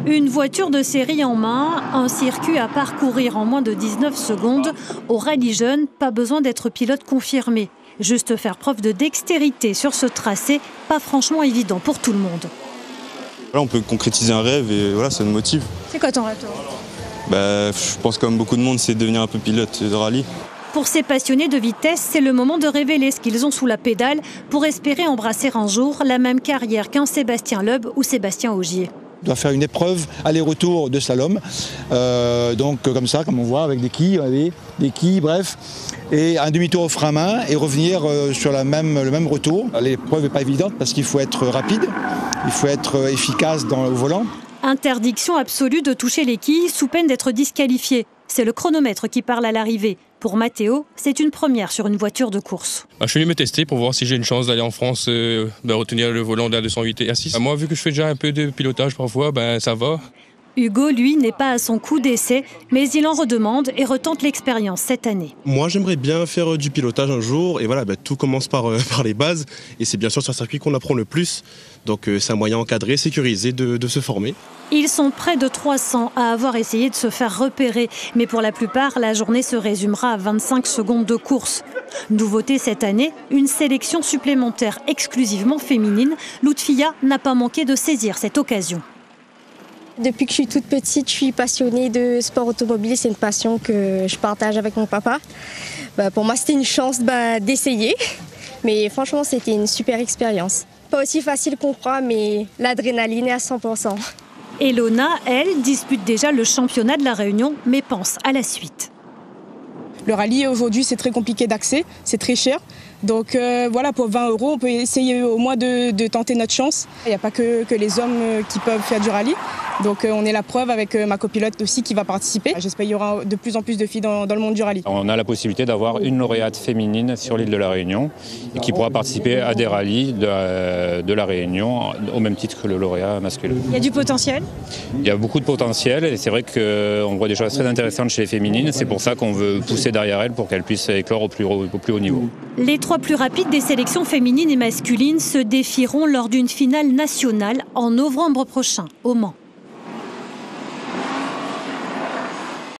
Une voiture de série en main, un circuit à parcourir en moins de 19 secondes. Au rallye jeune, pas besoin d'être pilote confirmé. Juste faire preuve de dextérité sur ce tracé, pas franchement évident pour tout le monde. Là, on peut concrétiser un rêve et voilà, ça nous motive. C'est quoi ton rêve, toi ? Je pense comme beaucoup de monde, c'est de devenir un peu pilote de rallye. Pour ces passionnés de vitesse, c'est le moment de révéler ce qu'ils ont sous la pédale pour espérer embrasser un jour la même carrière qu'un Sébastien Loeb ou Sébastien Ogier. On doit faire une épreuve aller-retour de slalom, donc comme ça, comme on voit, avec des quilles, bref, et un demi-tour au frein à main et revenir sur le même retour. L'épreuve n'est pas évidente parce qu'il faut être rapide, il faut être efficace au volant. Interdiction absolue de toucher les quilles sous peine d'être disqualifié. C'est le chronomètre qui parle à l'arrivée. Pour Mathéo, c'est une première sur une voiture de course. Je suis venu me tester pour voir si j'ai une chance d'aller en France, retenir le volant de la 208 et A6. Moi, vu que je fais déjà un peu de pilotage parfois, ça va. Hugo, lui, n'est pas à son coup d'essai, mais il en redemande et retente l'expérience cette année. Moi, j'aimerais bien faire du pilotage un jour. Et voilà, tout commence par les bases. Et c'est bien sûr sur un circuit qu'on apprend le plus. Donc c'est un moyen encadré, sécurisé de se former. Ils sont près de 300 à avoir essayé de se faire repérer. Mais pour la plupart, la journée se résumera à 25 secondes de course. Nouveauté cette année, une sélection supplémentaire exclusivement féminine. Lutfia n'a pas manqué de saisir cette occasion. Depuis que je suis toute petite, je suis passionnée de sport automobile. C'est une passion que je partage avec mon papa. Pour moi, c'était une chance d'essayer. Mais franchement, c'était une super expérience. Pas aussi facile qu'on croit, mais l'adrénaline est à 100%. Elona, elle, dispute déjà le championnat de la Réunion, mais pense à la suite. Le rallye, aujourd'hui, c'est très compliqué d'accès, c'est très cher. Donc voilà, pour 20 €, on peut essayer au moins de tenter notre chance. Il n'y a pas que les hommes qui peuvent faire du rallye. Donc on est la preuve avec ma copilote aussi qui va participer. J'espère qu'il y aura de plus en plus de filles dans le monde du rallye. On a la possibilité d'avoir une lauréate féminine sur l'île de la Réunion et qui pourra participer à des rallyes de la Réunion au même titre que le lauréat masculin. Il y a du potentiel ? Il y a beaucoup de potentiel et c'est vrai qu'on voit des choses très intéressantes chez les féminines. C'est pour ça qu'on veut pousser derrière elles pour qu'elles puissent éclore au plus haut niveau. Les 3 plus rapides des sélections féminines et masculines se défieront lors d'une finale nationale en novembre prochain au Mans.